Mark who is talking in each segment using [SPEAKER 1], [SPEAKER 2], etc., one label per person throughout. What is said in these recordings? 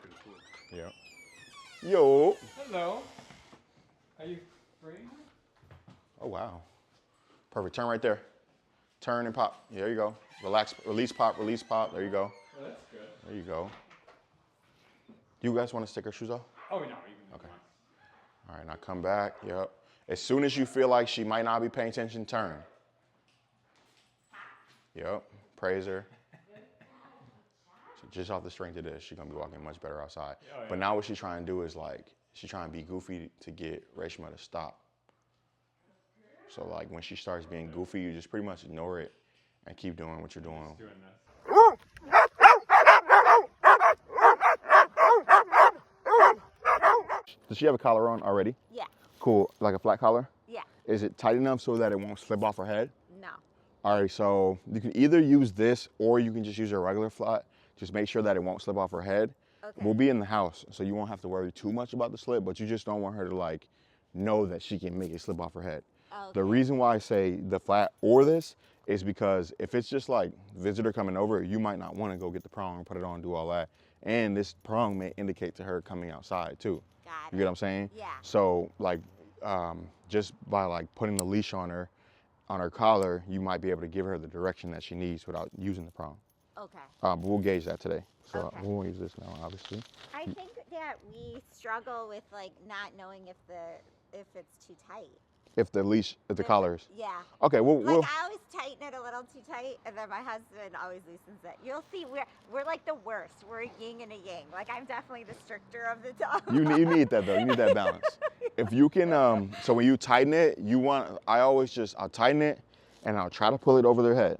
[SPEAKER 1] pretty cool.
[SPEAKER 2] Yeah. Yo.
[SPEAKER 1] Hello. Are you free?
[SPEAKER 2] Oh, wow. Perfect. Turn right there. Turn and pop. There you go. Relax. Release, pop. Release, pop. There you go.
[SPEAKER 1] Oh, that's good.
[SPEAKER 2] There you go. You guys want to take her shoes off?
[SPEAKER 1] Oh, no. You can
[SPEAKER 2] Okay. All right, now come back. Yep. As soon as you feel like she might not be paying attention, turn. Yep. Praise her. So just off the strength of this, she's going to be walking much better outside.
[SPEAKER 1] Oh, yeah.
[SPEAKER 2] But now what she's trying to do is like, she's trying to be goofy to get Reshma to stop. So like when she starts being goofy, you just pretty much ignore it and keep doing what you're doing.
[SPEAKER 1] Just doing this.
[SPEAKER 2] Does she have a collar on already?
[SPEAKER 3] Yeah.
[SPEAKER 2] Cool. Like a flat collar?
[SPEAKER 3] Yeah.
[SPEAKER 2] Is it tight enough so that it won't slip off her head?
[SPEAKER 3] No.
[SPEAKER 2] All right, so you can either use this or you can just use a regular flat. Just make sure that it won't slip off her head.
[SPEAKER 3] Okay.
[SPEAKER 2] We'll be in the house, so you won't have to worry too much about the slip, but you just don't want her to like know that she can make it slip off her head.
[SPEAKER 3] Okay.
[SPEAKER 2] The reason why I say the flat or this is because if it's just like visitor coming over, you might not want to go get the prong and put it on and do all that. And this prong may indicate to her coming outside too.
[SPEAKER 3] Got it.
[SPEAKER 2] You get what I'm saying?
[SPEAKER 3] Yeah.
[SPEAKER 2] So like just by like putting the leash on her collar, you might be able to give her the direction that she needs without using the prong.
[SPEAKER 3] Okay.
[SPEAKER 2] But we'll gauge that today. So
[SPEAKER 3] Okay.
[SPEAKER 2] we won't use this now, obviously.
[SPEAKER 3] I think that we struggle with like not knowing if it's too tight.
[SPEAKER 2] If the collar is.
[SPEAKER 3] Yeah.
[SPEAKER 2] Okay, we'll
[SPEAKER 3] I always tighten it a little too tight, and then my husband always loosens it. You'll see, we're like the worst. We're a yin and a yang. Like I'm definitely the stricter of the dog.
[SPEAKER 2] you need that though. You need that balance. If you can, so when you tighten it, I'll tighten it, and I'll try to pull it over their head.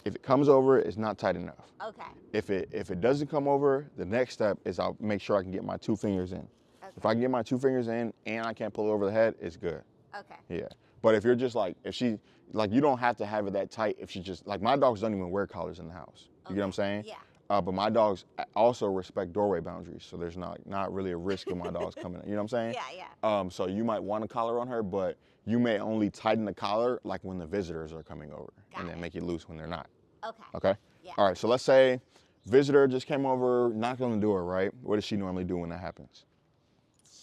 [SPEAKER 2] If it comes over, it's not tight enough.
[SPEAKER 3] Okay.
[SPEAKER 2] If it doesn't come over, the next step is I'll make sure I can get my 2 fingers in.
[SPEAKER 3] Okay.
[SPEAKER 2] If I can get my 2 fingers in and I can't pull it over the head, it's good.
[SPEAKER 3] Okay.
[SPEAKER 2] Yeah. But if you're just like, you don't have to have it that tight if she just, like my dogs don't even wear collars in the house. You get what I'm saying?
[SPEAKER 3] Yeah.
[SPEAKER 2] But my dogs also respect doorway boundaries. So there's not really a risk of my dogs coming in. You know what I'm saying?
[SPEAKER 3] Yeah, yeah.
[SPEAKER 2] So you might want a collar on her, but you may only tighten the collar like when the visitors are coming over and then make it loose when they're not.
[SPEAKER 3] Okay.
[SPEAKER 2] Okay?
[SPEAKER 3] Yeah.
[SPEAKER 2] All right, so let's say visitor just came over, knocked on the door, right? What does she normally do when that happens?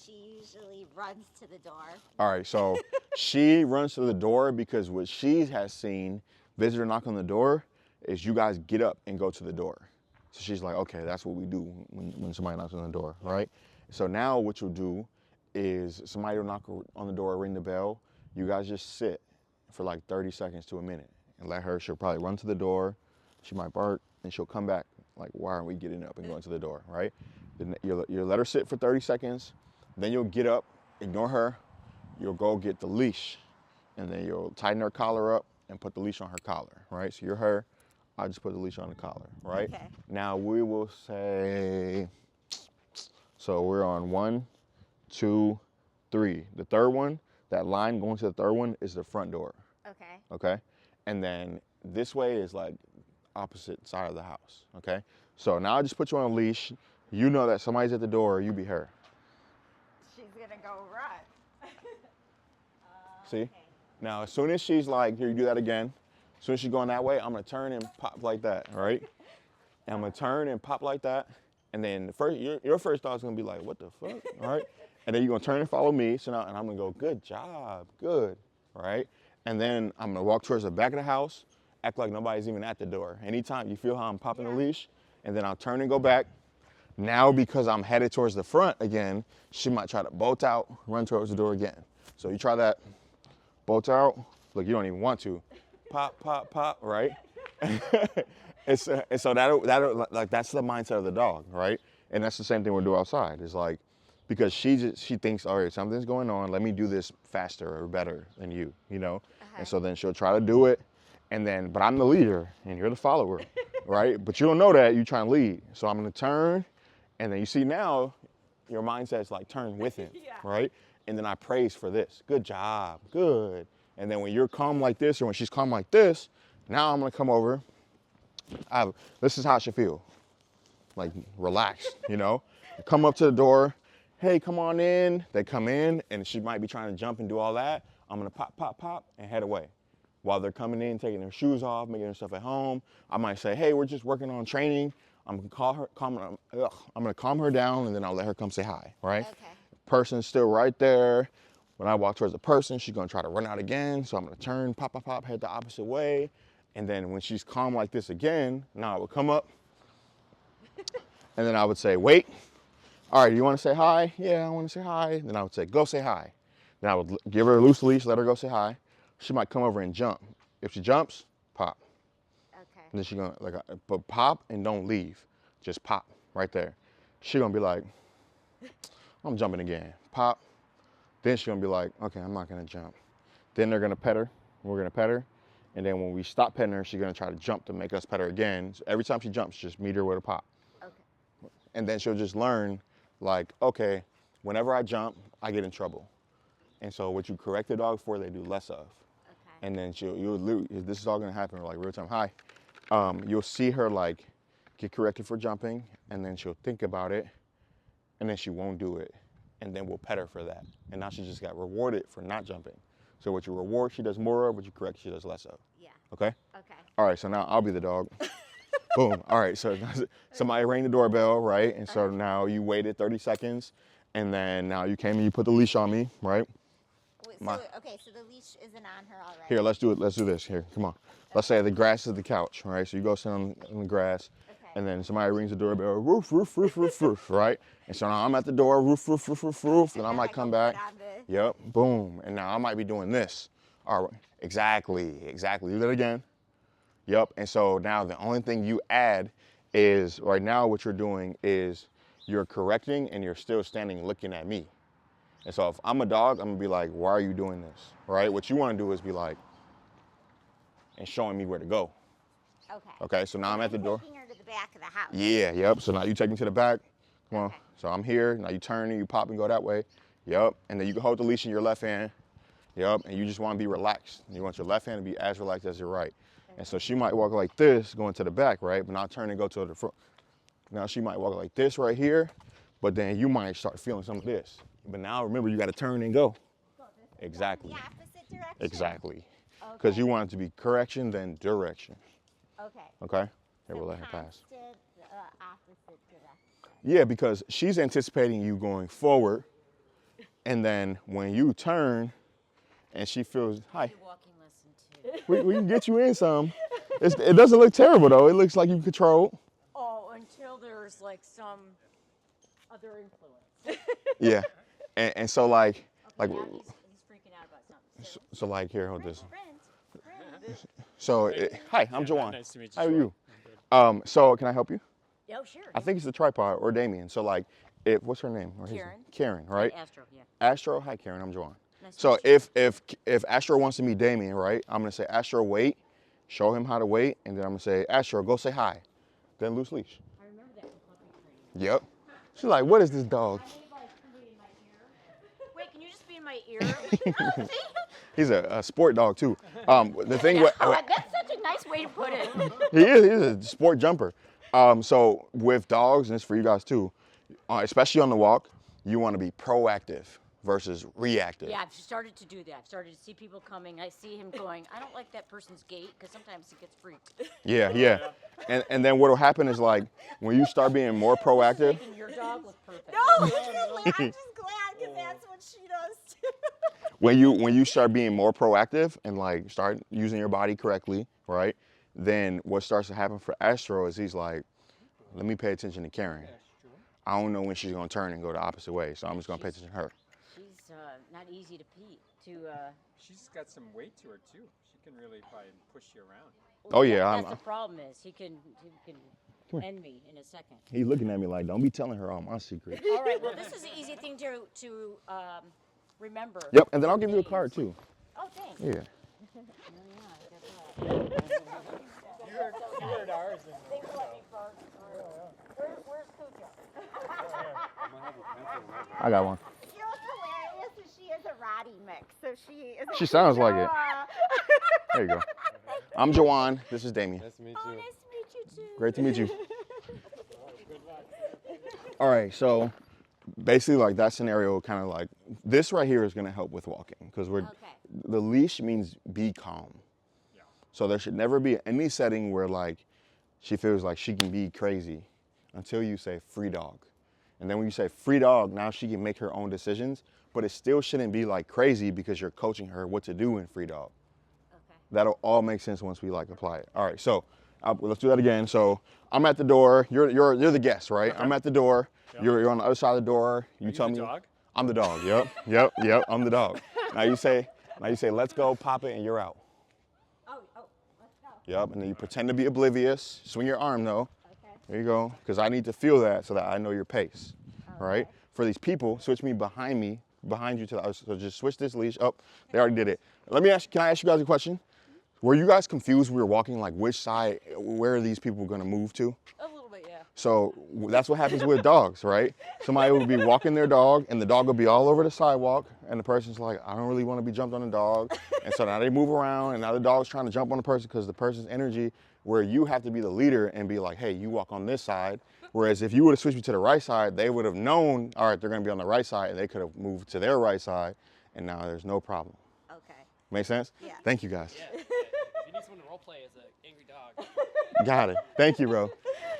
[SPEAKER 3] She usually runs to the door.
[SPEAKER 2] All right, so she runs to the door because what she has seen, visitor knock on the door, is you guys get up and go to the door. So she's like, okay, that's what we do when somebody knocks on the door, right? So now what you'll do is somebody will knock on the door, ring the bell. You guys just sit for like 30 seconds to a minute and let her, she'll probably run to the door. She might bark and she'll come back like, why aren't we getting up and going to the door, right? Then you'll let her sit for 30 seconds. Then you'll get up, ignore her. You'll go get the leash and then you'll tighten her collar up and put the leash on her collar, right? So you're her. I just put the leash on the collar, right?
[SPEAKER 3] Okay.
[SPEAKER 2] Now we will say, so we're on 1, 2, 3. The third one, that line going to the third one is the front door,
[SPEAKER 3] Okay.
[SPEAKER 2] okay? And then this way is like opposite side of the house, okay? So now I just put you on a leash. You know that somebody's at the door, you be her.
[SPEAKER 3] She's gonna go run.
[SPEAKER 2] See?
[SPEAKER 3] Okay.
[SPEAKER 2] Now, as soon as she's like, here, you do that again. As soon as she's going that way, I'm gonna turn and pop like that, all right? And I'm gonna turn and pop like that. And then your first thought's gonna be like, what the fuck, all right? And then you're gonna turn and follow me. So now, and I'm gonna go, good job, good, all right? And then I'm gonna walk towards the back of the house, act like nobody's even at the door. Anytime you feel how I'm popping the leash, and then I'll turn and go back. Now, because I'm headed towards the front again, she might try to bolt out, run towards the door again. So you try that, bolt out. Look, you don't even want to. Pop, pop, pop, right? and so that'll like that's the mindset of the dog, right? And that's the same thing we'll do outside. It's like, because she thinks, all right, something's going on. Let me do this faster or better than you know?
[SPEAKER 3] Uh-huh.
[SPEAKER 2] And so then she'll try to do it. And then, but I'm the leader and you're the follower, right? But you don't know that, you trying to lead. So I'm gonna turn, and then you see now, your mindset's like turn with him, right? And then I praise for this. Good job, good. And then when you're calm like this, or when she's calm like this, now I'm gonna come over. This is how it should feel. Like relaxed, you know? Come up to the door, hey, come on in. They come in, and she might be trying to jump and do all that. I'm gonna pop, pop, pop, and head away. While they're coming in, taking their shoes off, making their stuff at home, I might say, hey, we're just working on training. I'm gonna I'm gonna calm her down, and then I'll let her come say hi, right?
[SPEAKER 3] Okay.
[SPEAKER 2] Person's still right there. When I walk towards the person, she's gonna try to run out again. So I'm gonna turn, pop, pop, pop, head the opposite way. And then when she's calm like this again, now I would come up, and then I would say, wait. All right, you wanna say hi? Yeah, I wanna say hi. Then I would say, go say hi. Then I would give her a loose leash, let her go say hi. She might come over and jump. If she jumps, pop.
[SPEAKER 3] Okay.
[SPEAKER 2] And then she's gonna, but pop and don't leave. Just pop right there. She's gonna be like, I'm jumping again. Pop. Then she's gonna be like, okay, I'm not gonna jump. Then they're gonna pet her. We're gonna pet her. And then when we stop petting her, she's gonna try to jump to make us pet her again. So every time she jumps, just meet her with a pop.
[SPEAKER 3] Okay.
[SPEAKER 2] And then she'll just learn, like, okay, whenever I jump, I get in trouble. And so what you correct the dog for, they do less of.
[SPEAKER 3] Okay.
[SPEAKER 2] And then you'll literally, this is all gonna happen like real time. Hi. You'll see her like get corrected for jumping, and then she'll think about it, and then she won't do it. And then we'll pet her for that. And now she just got rewarded for not jumping. So what you reward, she does more of. What you correct, she does less of.
[SPEAKER 3] Yeah.
[SPEAKER 2] Okay?
[SPEAKER 3] Okay.
[SPEAKER 2] All right, so now I'll be the dog. Boom. All right, so somebody rang the doorbell, right? And so now you waited 30 seconds, and then now you came and you put the leash on me, right?
[SPEAKER 3] Okay, so the leash isn't on her already.
[SPEAKER 2] Here, let's do it. Let's do this. Here, come on. Let's say the grass is the couch, right? So you go sit on the grass, and then somebody rings the doorbell, roof, roof, roof, roof, roof, right? And so now I'm at the door, roof, roof, roof, roof, roof, and I might come back. Yep, boom. And now I might be doing this. All right, exactly. Do that again. Yep, and so now the only thing you add is, right now what you're doing is you're correcting and you're still standing looking at me. And so if I'm a dog, I'm gonna be like, why are you doing this, right? What you wanna do is be like, and showing me where to go.
[SPEAKER 3] Okay.
[SPEAKER 2] Okay, so now I'm at the door.
[SPEAKER 3] Taking her to the back of the house.
[SPEAKER 2] Yeah, yep, so now you take me to the back. Come on,
[SPEAKER 3] Okay.
[SPEAKER 2] so I'm here, now you turn and you pop and go that way. Yep, and then you can hold the leash in your left hand. Yep, and you just wanna be relaxed. You want your left hand to be as relaxed as your right. And so she might walk like this, going to the back, right? But now turn and go to the front. Now she might walk like this right here, but then you might start feeling some of this. But now remember, you gotta turn and go. Exactly.
[SPEAKER 3] The opposite direction?
[SPEAKER 2] Exactly. Because you want it to be correction, then direction.
[SPEAKER 3] Okay.
[SPEAKER 2] Okay? Here,
[SPEAKER 3] So
[SPEAKER 2] we'll let her pass.
[SPEAKER 3] constant, opposite direction.
[SPEAKER 2] Yeah, because she's anticipating you going forward, and then when you turn, and she feels, hi,
[SPEAKER 4] Walking lesson too.
[SPEAKER 2] we can get you in some. It doesn't look terrible though. It looks like you control.
[SPEAKER 4] Oh, until there's like some other influence.
[SPEAKER 2] Yeah, and so like
[SPEAKER 4] Now he's freaking out about something.
[SPEAKER 2] so like here, hold this.
[SPEAKER 3] Friends.
[SPEAKER 2] So hi, I'm Jawan.
[SPEAKER 1] Nice to meet you.
[SPEAKER 2] How are
[SPEAKER 1] Jawan.
[SPEAKER 2] you? So can I help you?
[SPEAKER 4] Oh, sure.
[SPEAKER 2] I think it's the tripod or Damien. So like, what's her name? Or his name?
[SPEAKER 4] Karen.
[SPEAKER 2] Karen, right?
[SPEAKER 4] Astro, yeah.
[SPEAKER 2] Astro, hi Karen, I'm Jawan.
[SPEAKER 4] Nice to
[SPEAKER 2] So
[SPEAKER 4] meet you.
[SPEAKER 2] if Astro wants to meet Damien, right? I'm gonna say Astro wait, show him how to wait, and then I'm gonna say Astro go say hi, then loose leash.
[SPEAKER 4] I remember that from puppy training.
[SPEAKER 2] Yep. She's like, what is this dog?
[SPEAKER 4] I need like somebody in my ear. Wait, can you just be in my ear?
[SPEAKER 2] He's a sport dog too. The thing with
[SPEAKER 4] Oh, that's such a nice way to put it.
[SPEAKER 2] he's a sport jumper. So with dogs, and it's for you guys too, especially on the walk, you want to be proactive versus reactive.
[SPEAKER 4] Yeah, I've started to do that. I've started to see people coming. I see him going, I don't like that person's gait because sometimes he gets freaked.
[SPEAKER 2] Yeah. And then what'll happen is like when you start being more proactive,
[SPEAKER 4] Making your dog look perfect.
[SPEAKER 3] No, literally, I'm just glad because that's what she does too.
[SPEAKER 2] when you start being more proactive and like start using your body correctly, right? Then what starts to happen for Astro is he's like, let me pay attention to Karen. I don't know when she's gonna turn and go the opposite way, so I'm just gonna pay attention to her.
[SPEAKER 4] She's not easy to beat.
[SPEAKER 1] She's got some weight to her too. She can really probably push you around.
[SPEAKER 2] Oh yeah,
[SPEAKER 4] That's the problem is he can end me in a second.
[SPEAKER 2] He's looking at me like, don't be telling her all my secrets.
[SPEAKER 4] All right, well, this is an easy thing to remember.
[SPEAKER 2] Yep, and then I'll give you a card too.
[SPEAKER 4] Oh, thanks.
[SPEAKER 2] Yeah.
[SPEAKER 4] Oh, yeah, I got that.
[SPEAKER 1] You heard ours.
[SPEAKER 4] Thanks for letting me borrow the card. Where's Cujo?
[SPEAKER 2] I got one.
[SPEAKER 3] You know what's hilarious is she is a Roddy mix, so she is.
[SPEAKER 2] She sounds like it. There you go. I'm Jawan. This is Damien.
[SPEAKER 1] Nice to meet
[SPEAKER 3] Oh,
[SPEAKER 1] you.
[SPEAKER 3] nice to meet you too.
[SPEAKER 2] Great to meet you. All right, so basically like that scenario kind of like this right here is going to help with walking because the leash means be calm. So there should never be any setting where like she feels like she can be crazy until you say free dog. And then when you say free dog, now she can make her own decisions, but it still shouldn't be like crazy because you're coaching her what to do in free dog.
[SPEAKER 4] Okay.
[SPEAKER 2] That'll all make sense once we like apply it. All right, so let's do that again. So I'm at the door. You're the guest, right? Okay. I'm at the door. Yep. You're on the other side of the door. You tell me.
[SPEAKER 1] Dog?
[SPEAKER 2] I'm the dog. Yep. I'm the dog. Now you say, let's go, pop it, and you're out.
[SPEAKER 3] Oh, let's go.
[SPEAKER 2] Yep, and then you pretend to be oblivious. Swing your arm though.
[SPEAKER 3] Okay.
[SPEAKER 2] There you go, because I need to feel that so that I know your pace. Okay. Right? For these people, switch me behind you to the other. So just switch this leash up. They already did it. Can I ask you guys a question? Were you guys confused when we were walking, like which side, where are these people gonna move to?
[SPEAKER 4] A little bit, yeah.
[SPEAKER 2] So that's what happens with dogs, right? Somebody will be walking their dog and the dog will be all over the sidewalk and the person's like, I don't really want to be jumped on the dog. And so now they move around and now the dog's trying to jump on the person because the person's energy, where you have to be the leader and be like, hey, you walk on this side. Whereas if you would have switched me to the right side, they would have known, all right, they're gonna be on the right side and they could have moved to their right side and now there's no problem.
[SPEAKER 3] Okay.
[SPEAKER 2] Make sense?
[SPEAKER 3] Yeah.
[SPEAKER 2] Thank you guys.
[SPEAKER 5] Yeah. If you need someone to role play as an angry dog.
[SPEAKER 2] Got it. Thank you, bro.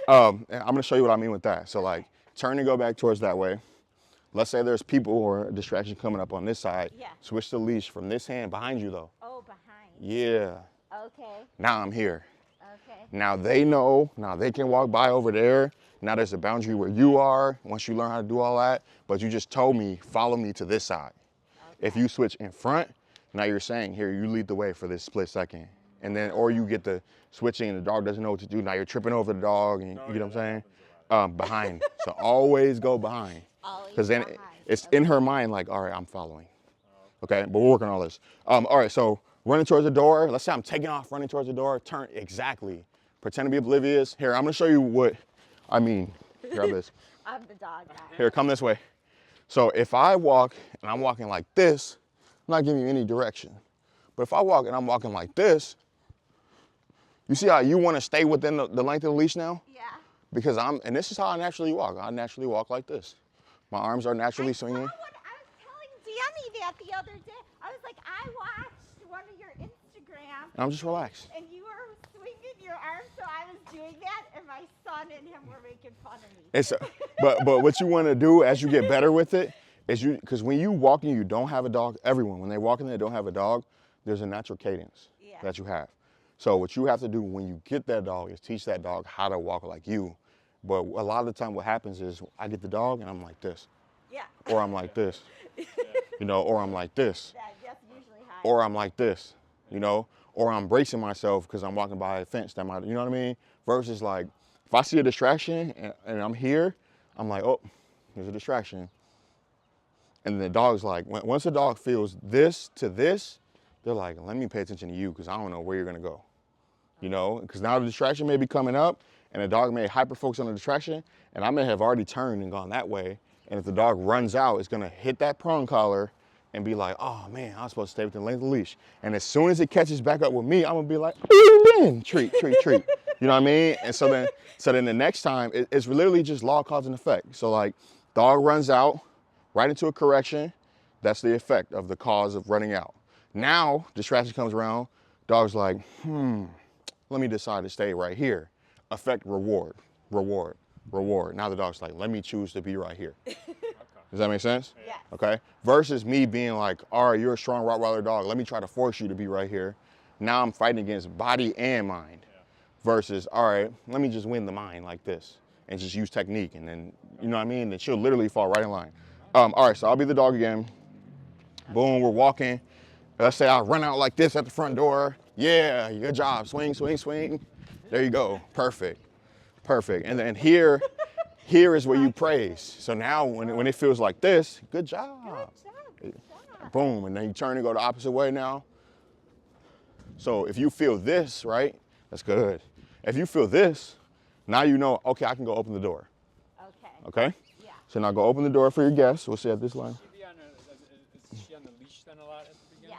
[SPEAKER 2] And I'm gonna show you what I mean with that. So like, turn and go back towards that way. Let's say there's people or a distraction coming up on this side.
[SPEAKER 3] Yeah.
[SPEAKER 2] Switch the leash from this hand behind you though.
[SPEAKER 3] Oh, behind.
[SPEAKER 2] Yeah.
[SPEAKER 3] Okay.
[SPEAKER 2] Now I'm here.
[SPEAKER 3] Okay.
[SPEAKER 2] Now they know, now they can walk by over there. Now there's a boundary where you are once you learn how to do all that, but you just told me, follow me to this side. Okay. If you switch in front, now you're saying, here, you lead the way for this split second. And then, or you get the switching and the dog doesn't know what to do. Now you're tripping over the dog and you get what I'm saying? Behind. So always go behind. Because then it's in her mind like, all right, I'm following. Okay, but we're working on all this. All right, so running towards the door. Let's say I'm taking off, running towards the door. Turn, exactly. Pretend to be oblivious. Here, I'm gonna show you what I mean. Grab this.
[SPEAKER 3] I'm the dog now.
[SPEAKER 2] Here, come this way. So if I walk and I'm walking like this, I'm not giving you any direction. But if I walk and I'm walking like this, you see how you want to stay within the length of the leash now?
[SPEAKER 3] Yeah.
[SPEAKER 2] Because and this is how I naturally walk. I naturally walk like this. My arms are naturally swinging.
[SPEAKER 3] I was telling Danny that the other day. I was like, I watched one of your Instagram.
[SPEAKER 2] And I'm just relaxed.
[SPEAKER 3] And you were swinging your arms, so I was doing that, and my son and him were making fun of me.
[SPEAKER 2] It's but what you want to do as you get better with it is because when you walk and you don't have a dog, everyone, when they walk in and they don't have a dog, there's a natural cadence that you have. So what you have to do when you get that dog is teach that dog how to walk like you. But a lot of the time what happens is I get the dog and I'm like this.
[SPEAKER 3] Yeah.
[SPEAKER 2] Or I'm like this. You know, or I'm like this.
[SPEAKER 3] That's usually how.
[SPEAKER 2] Or I'm like this, you know, or I'm bracing myself because I'm walking by a fence that might, you know what I mean? Versus like, if I see a distraction and I'm here, I'm like, oh, there's a distraction. And the dog's like, once the dog feels this to this, they're like, let me pay attention to you because I don't know where you're gonna go. You know, because now the distraction may be coming up and the dog may hyper focus on the distraction and I may have already turned and gone that way. And if the dog runs out, it's gonna hit that prong collar and be like, oh man, I was supposed to stay within the length of the leash. And as soon as it catches back up with me, I'm gonna be like, treat. You know what I mean? And so then the next time, it's literally just law, cause, and effect. So like, dog runs out, right into a correction. That's the effect of the cause of running out. Now, distraction comes around, dog's like, let me decide to stay right here. Effect, reward. Now the dog's like, let me choose to be right here. Does that make sense?
[SPEAKER 3] Yeah.
[SPEAKER 2] Okay. Versus me being like, all right, you're a strong Rottweiler dog. Let me try to force you to be right here. Now I'm fighting against body and mind. Versus, all right, let me just win the mind like this and just use technique. And then, you know what I mean? Then she'll literally fall right in line. All right, so I'll be the dog again. Boom, we're walking. Let's say I run out like this at the front door. Yeah, good job. Swing. There you go. Perfect. And then here is where you praise. So now when it feels like this, good job. Boom, and then you turn and go the opposite way now. So if you feel this, right, that's good. If you feel this, now you know, okay, I can go open the door. Okay?
[SPEAKER 3] Yeah.
[SPEAKER 2] So now go open the door for your guests. We'll see at this line.
[SPEAKER 1] Is she on the leash then a lot at the beginning?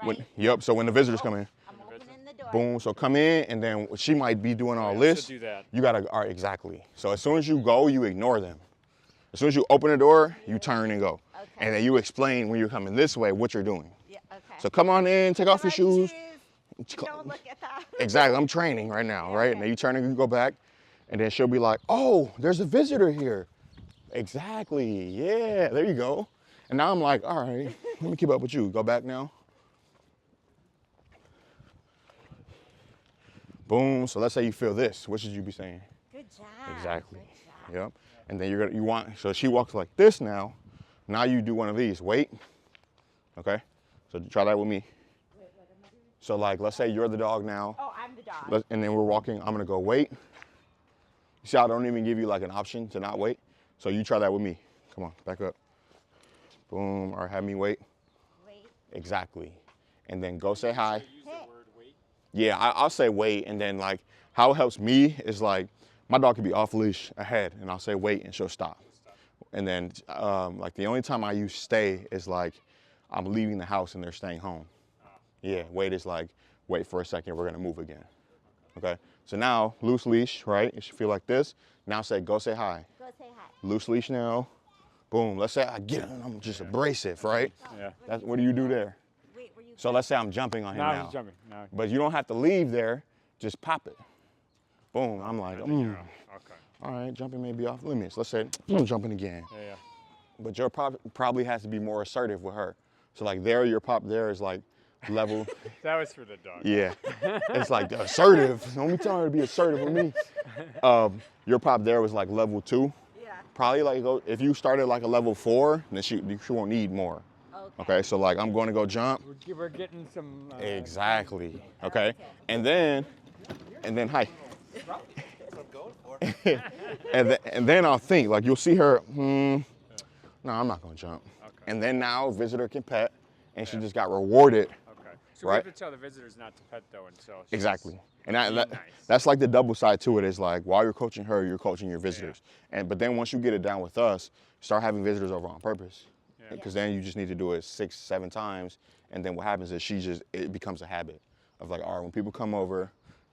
[SPEAKER 3] Yeah.
[SPEAKER 1] Okay.
[SPEAKER 3] Right?
[SPEAKER 2] Yep, so when the visitors come in,
[SPEAKER 3] I'm opening the door.
[SPEAKER 2] boom, so come in, and then she might be doing all
[SPEAKER 1] Yeah,
[SPEAKER 2] this.
[SPEAKER 1] so do that.
[SPEAKER 2] You gotta, all right, exactly. So as soon as you go, you ignore them. As soon as you open the door, you turn and go.
[SPEAKER 3] Okay.
[SPEAKER 2] And then you explain when you're coming this way what you're doing.
[SPEAKER 3] Yeah, okay.
[SPEAKER 2] So come on in, take off your shoes.
[SPEAKER 3] Don't look at that.
[SPEAKER 2] Exactly, I'm training right now, right?
[SPEAKER 3] Okay.
[SPEAKER 2] Now you turn and you go back, And then she'll be like, oh, there's a visitor here. Exactly, yeah, there you go. And now I'm like, all right, let me keep up with you. Go back now. Boom, so let's say you feel this. What should you be saying?
[SPEAKER 3] Good job.
[SPEAKER 2] Exactly,
[SPEAKER 3] Good job.
[SPEAKER 2] yep. And then you want, so she walks like this now. Now you do one of these, wait, okay? So try that with me. So like, let's say you're the dog now.
[SPEAKER 3] Oh, I'm the dog.
[SPEAKER 2] And then we're walking, I'm gonna go wait. You see, I don't even give you like an option to not wait. So you try that with me. Come on, back up. Boom, or have me wait.
[SPEAKER 3] Wait.
[SPEAKER 2] Exactly. And then go say hi.
[SPEAKER 1] Use the word wait.
[SPEAKER 2] Yeah, I'll say wait, and then like, how it helps me is like, my dog can be off leash ahead, and I'll say wait, and she'll stop. And then like the only time I use stay is like, I'm leaving the house and they're staying home. Yeah, wait is like, wait for a second, we're gonna move again. Okay, so now, loose leash, right? It should feel like this. Now say, go say hi.
[SPEAKER 3] Go say hi.
[SPEAKER 2] Loose leash now. Boom, let's say I get him, I'm just abrasive, right?
[SPEAKER 1] Yeah.
[SPEAKER 2] What do you do there?
[SPEAKER 3] Wait, were you?
[SPEAKER 2] So let's say I'm jumping on him
[SPEAKER 1] Now
[SPEAKER 2] now.
[SPEAKER 1] he's jumping. Now.
[SPEAKER 2] But you don't have to leave there, just pop it. Boom, I'm like,
[SPEAKER 1] Okay.
[SPEAKER 2] all right, jumping may be off limits. Let's say, I'm jumping again.
[SPEAKER 1] Yeah.
[SPEAKER 2] But your pop probably has to be more assertive with her. So like there, your pop there is like level.
[SPEAKER 1] That was for the dog.
[SPEAKER 2] Yeah, it's like assertive. Don't be telling her to be assertive with me. Your pop there was like level 2.
[SPEAKER 3] Yeah.
[SPEAKER 2] Probably like if you started like a level 4, then she won't need more. Okay, so like I'm going to go jump.
[SPEAKER 1] We're getting some.
[SPEAKER 2] Exactly. Okay, and then hi.
[SPEAKER 5] That's what I'm going for.
[SPEAKER 2] and then I'll think like you'll see her. No, I'm not gonna jump.
[SPEAKER 1] Okay.
[SPEAKER 2] And then now visitor can pet, and she just got rewarded.
[SPEAKER 1] Okay. So
[SPEAKER 2] Right?
[SPEAKER 1] we have to tell the visitors not to pet though until. She's
[SPEAKER 2] Exactly. And
[SPEAKER 1] being nice.
[SPEAKER 2] that's like the double side to it is like while you're coaching her, you're coaching your visitors. But then once you get it down with us, start having visitors over on purpose.
[SPEAKER 1] Yeah.
[SPEAKER 2] Because then you just need to do it 6, 7 times, and then what happens is it becomes a habit of like, all right, when people come over,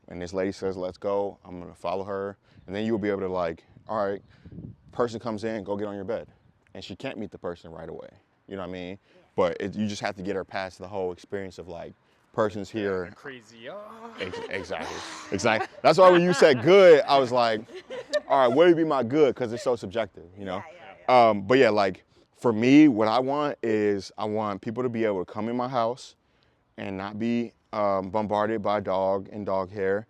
[SPEAKER 2] and this lady says, let's go, I'm gonna follow her, and then you'll be able to like, all right, person comes in, go get on your bed. And she can't meet the person right away, you know what I mean? But you just have to get her past the whole experience of like, person's here.
[SPEAKER 1] Crazy. Oh.
[SPEAKER 2] Exactly. That's why when you said good, I was like, all right, what would be my good? Because it's so subjective, you know? But yeah, like for me, what I want is I want people to be able to come in my house and not be bombarded by dog and dog hair.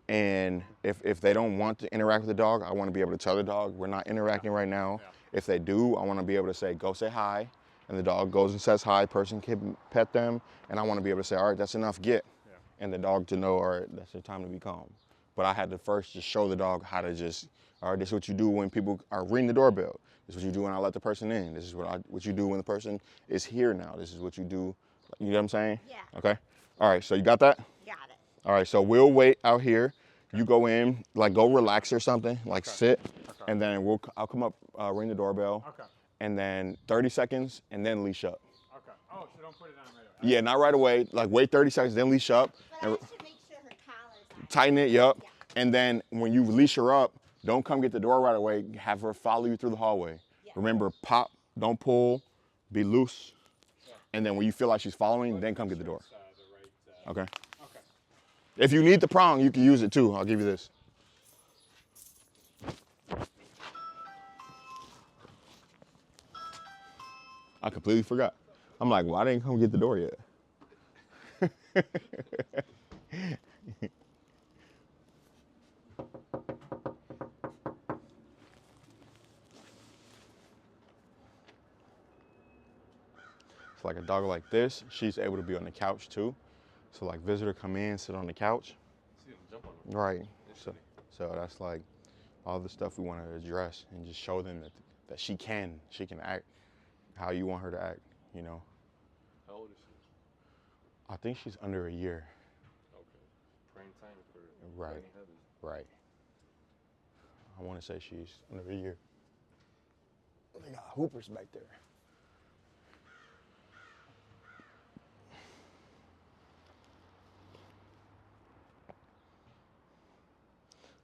[SPEAKER 2] And if they don't want to interact with the dog, I want to be able to tell the dog, we're not interacting right now. If they do, I want to be able to say, go say hi. And the dog goes and says hi, person can pet them. And I want to be able to say, all right, that's enough, get. And the dog to know, all right, that's your time to be calm. But I had to first just show the dog how to just, all right, this is what you do when people are ringing the doorbell. This is what you do when I let the person in. This is what you do when the person is here now. This is what you do. You know what I'm saying?
[SPEAKER 3] Yeah.
[SPEAKER 2] Okay. All right, so you got that?
[SPEAKER 3] Got it.
[SPEAKER 2] All right, so we'll wait out here. You go in, like go relax or something, like sit, and then I'll come up, ring the doorbell, and then 30 seconds, and then leash up.
[SPEAKER 1] Okay. Oh, so don't put it on right away.
[SPEAKER 2] Yeah, not right away. Like wait 30 seconds, then leash up,
[SPEAKER 3] But I
[SPEAKER 2] and
[SPEAKER 3] should make sure her collar's on.
[SPEAKER 2] tighten it. Yup. And then when you leash her up, don't come get the door right away. Have her follow you through the hallway.
[SPEAKER 3] Yeah.
[SPEAKER 2] Remember, pop, don't pull, be loose, and then when you feel like she's following, then come get the door. Okay. If you need the prong, you can use it too. I'll give you this. I completely forgot. I'm like, well, I didn't come get the door yet. It's like a dog like this, she's able to be on the couch too. So like visitor come in, sit on the couch. Right. So that's like all the stuff we want to address and just show them that she can act how you want her to act, you know.
[SPEAKER 6] How old is she?
[SPEAKER 2] I think she's under a year.
[SPEAKER 6] Okay. Prime time for
[SPEAKER 2] Right.
[SPEAKER 6] training habits.
[SPEAKER 2] Right. I want to say she's under a year. They got hoopers back there.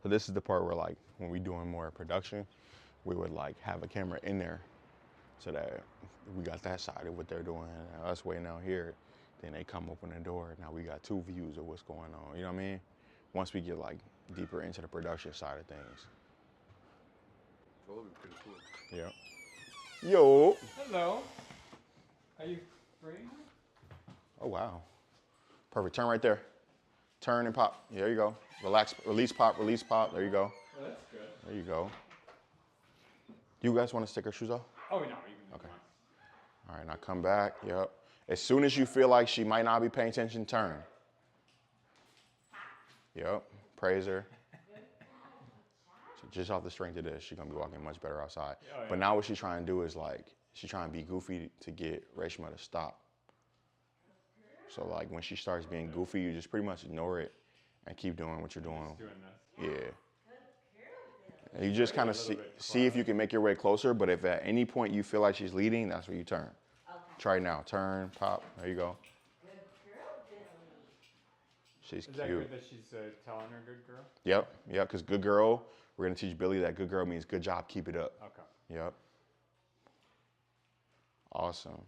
[SPEAKER 2] So this is the part where like when we doing more production, we would like have a camera in there so that we got that side of what they're doing. And us waiting out here, then they come open the door. Now we got 2 views of what's going on. You know what I mean? Once we get like deeper into the production side of things.
[SPEAKER 6] That would be pretty cool.
[SPEAKER 2] Yeah. Yo.
[SPEAKER 1] Hello. Are you free?
[SPEAKER 2] Oh, wow. Perfect. Turn right there. Turn and pop. There you go. Relax. Release, pop. Release, pop. There you go.
[SPEAKER 1] Well, that's good.
[SPEAKER 2] There you go. You guys want to stick her shoes off?
[SPEAKER 1] Oh, no, you can
[SPEAKER 2] Okay. All right, now come back. Yep. As soon as you feel like she might not be paying attention, turn. Yep. Praise her. So just off the strength of this, she's going to be walking much better outside.
[SPEAKER 1] Oh, yeah.
[SPEAKER 2] But now what she's trying to do is like, she's trying to be goofy to get Reshma to stop. So like when she starts being goofy, you just pretty much ignore it and keep doing what you're doing.
[SPEAKER 1] Doing this.
[SPEAKER 2] Yeah. And you just kind of see if you can make your way closer, but if at any point you feel like she's leading, that's where you turn.
[SPEAKER 3] Okay.
[SPEAKER 2] Try now. Turn, pop. There you go. She's
[SPEAKER 1] Is
[SPEAKER 2] cute.
[SPEAKER 1] that good that she's telling her good girl?
[SPEAKER 2] Yep, because good girl, we're going to teach Billie that good girl means good job, keep it up.
[SPEAKER 1] Okay.
[SPEAKER 2] Yep. Awesome.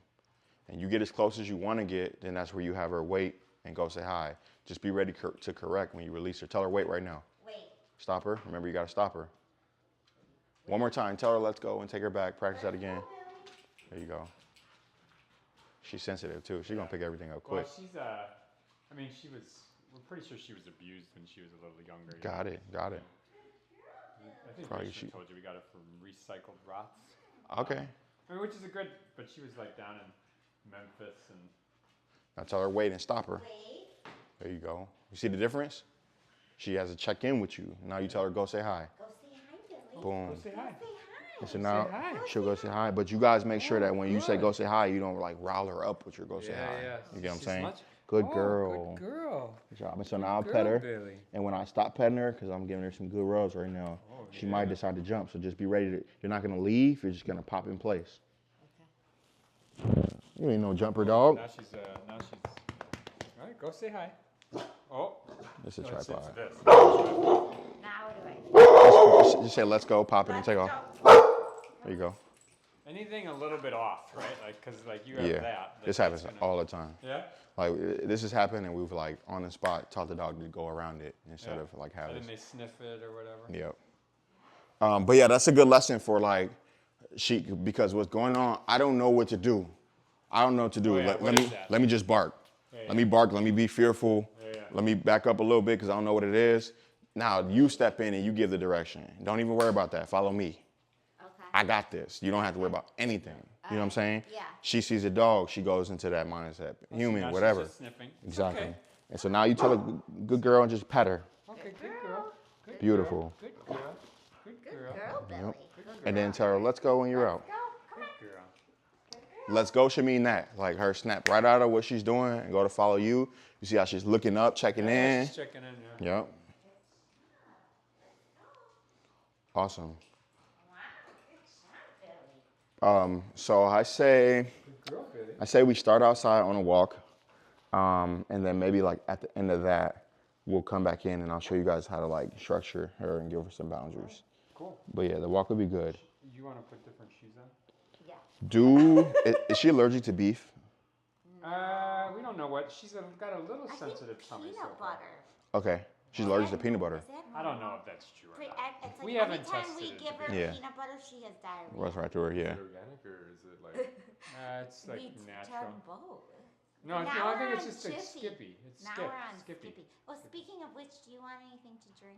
[SPEAKER 2] And you get as close as you want to get, then that's where you have her wait and go say hi. Just be ready to correct when you release her. Tell her wait right now.
[SPEAKER 3] Wait.
[SPEAKER 2] Stop her. Remember, you got to stop her. One more time. Tell her let's go and take her back. Practice that again. There you go. She's sensitive too. She's going to pick everything up quick.
[SPEAKER 1] Well, she's, I mean, we're pretty sure she was abused when she was a little younger.
[SPEAKER 2] Got it.
[SPEAKER 1] I think
[SPEAKER 2] Probably
[SPEAKER 1] Rachel told you we got it from recycled rots.
[SPEAKER 2] Okay.
[SPEAKER 1] I mean, which is a good, but she was like down in Memphis and.
[SPEAKER 2] Now tell her wait and stop her.
[SPEAKER 3] Wait.
[SPEAKER 2] There you go. You see the difference? She has to check in with you. Now you tell her go say hi.
[SPEAKER 3] Go say hi, Billie.
[SPEAKER 2] Boom.
[SPEAKER 1] Go say hi.
[SPEAKER 3] Say hi.
[SPEAKER 2] And so now
[SPEAKER 1] hi.
[SPEAKER 2] she'll go say hi. But you guys make sure that when you say go say hi, you don't like rile her up with your go say hi.
[SPEAKER 1] Yeah.
[SPEAKER 2] You get what I'm
[SPEAKER 1] She's
[SPEAKER 2] saying?
[SPEAKER 1] much-
[SPEAKER 2] Good
[SPEAKER 1] Oh,
[SPEAKER 2] girl.
[SPEAKER 1] Good girl.
[SPEAKER 2] Good job. And so now I'll
[SPEAKER 1] Good
[SPEAKER 2] pet
[SPEAKER 1] girl,
[SPEAKER 2] her.
[SPEAKER 1] Billie.
[SPEAKER 2] And when I stop petting her, because I'm giving her some good rubs right now,
[SPEAKER 1] Oh,
[SPEAKER 2] she
[SPEAKER 1] yeah.
[SPEAKER 2] might decide to jump. So just be ready to, you're not going to leave. You're just going to pop in place. You ain't no jumper dog.
[SPEAKER 1] Now she's. All right, go say hi. Oh.
[SPEAKER 2] This is a
[SPEAKER 1] It's
[SPEAKER 2] tripod.
[SPEAKER 1] this.
[SPEAKER 3] Now what do I
[SPEAKER 2] Just say let's go, pop it, and take off. There you go.
[SPEAKER 1] Anything a little bit off, right? Like, cause like you have
[SPEAKER 2] Yeah.
[SPEAKER 1] that.
[SPEAKER 2] This happens all the time.
[SPEAKER 1] Yeah.
[SPEAKER 2] Like this has happened, and we've like on the spot taught the dog to go around it instead
[SPEAKER 1] Yeah.
[SPEAKER 2] of like
[SPEAKER 1] And
[SPEAKER 2] having.
[SPEAKER 1] then they sniff it or whatever.
[SPEAKER 2] Yep. But yeah, that's a good lesson for like because what's going on, I don't know what to do. I don't know what to do.
[SPEAKER 1] Oh, yeah.
[SPEAKER 2] Let
[SPEAKER 1] What
[SPEAKER 2] me
[SPEAKER 1] is that?
[SPEAKER 2] let me just bark.
[SPEAKER 1] Yeah,
[SPEAKER 2] Let me bark. Let me be fearful.
[SPEAKER 1] Yeah.
[SPEAKER 2] Let me back up a little bit because I don't know what it is. Now you step in and you give the direction. Don't even worry about that. Follow me.
[SPEAKER 3] Okay.
[SPEAKER 2] I got this. You don't have to worry about anything. You know what I'm saying?
[SPEAKER 3] Yeah.
[SPEAKER 2] She sees a dog, she goes into that mindset. Human,
[SPEAKER 1] Now she's
[SPEAKER 2] whatever.
[SPEAKER 1] just sniffing. It's
[SPEAKER 2] Exactly.
[SPEAKER 1] okay.
[SPEAKER 2] And so now you tell a good girl and just pet her.
[SPEAKER 1] Okay, good girl. Good
[SPEAKER 2] Beautiful.
[SPEAKER 1] Girl. Good girl. Good girl.
[SPEAKER 3] Girl, Billie.
[SPEAKER 2] And then tell her, let's go when you're out.
[SPEAKER 3] Go. Come on.
[SPEAKER 1] Good girl.
[SPEAKER 2] Let's go should mean that. Like her snap right out of what she's doing and go to follow you. You see how she's looking up, checking
[SPEAKER 1] Yeah,
[SPEAKER 2] in.
[SPEAKER 1] she's checking in. Yeah.
[SPEAKER 2] Yep. Awesome. So I say
[SPEAKER 1] Good girl, Billie.
[SPEAKER 2] we start outside on a walk. And then maybe like at the end of that, we'll come back in and I'll show you guys how to like structure her and give her some boundaries.
[SPEAKER 1] Cool.
[SPEAKER 2] But yeah, the walk would be good.
[SPEAKER 1] You want to put different shoes on?
[SPEAKER 2] Is she allergic to beef?
[SPEAKER 1] We don't know what. She's got a little
[SPEAKER 3] I
[SPEAKER 1] sensitive
[SPEAKER 3] think
[SPEAKER 1] tummy so
[SPEAKER 3] peanut
[SPEAKER 1] far.
[SPEAKER 3] butter.
[SPEAKER 2] Okay. She's allergic to peanut butter.
[SPEAKER 3] Is that
[SPEAKER 1] I don't know if that's true or
[SPEAKER 3] It's
[SPEAKER 1] not.
[SPEAKER 3] like
[SPEAKER 1] We haven't
[SPEAKER 3] every time
[SPEAKER 1] tested
[SPEAKER 3] we
[SPEAKER 1] it,
[SPEAKER 3] give
[SPEAKER 1] to
[SPEAKER 3] her
[SPEAKER 1] be
[SPEAKER 2] honest.
[SPEAKER 3] peanut butter, she has diarrhea.
[SPEAKER 2] That's right to her,
[SPEAKER 6] Is
[SPEAKER 2] yeah.
[SPEAKER 6] it organic or is it like?
[SPEAKER 1] It's like
[SPEAKER 3] We
[SPEAKER 1] natural.
[SPEAKER 3] tried both.
[SPEAKER 1] No,
[SPEAKER 3] Now
[SPEAKER 1] I
[SPEAKER 3] we're
[SPEAKER 1] think it's
[SPEAKER 3] on
[SPEAKER 1] just like
[SPEAKER 3] Jiffy.
[SPEAKER 1] Skippy. It's
[SPEAKER 3] Now
[SPEAKER 1] Skip.
[SPEAKER 3] we're on
[SPEAKER 1] Skippy.
[SPEAKER 3] Skippy. Well, speaking of which, do you want anything to drink?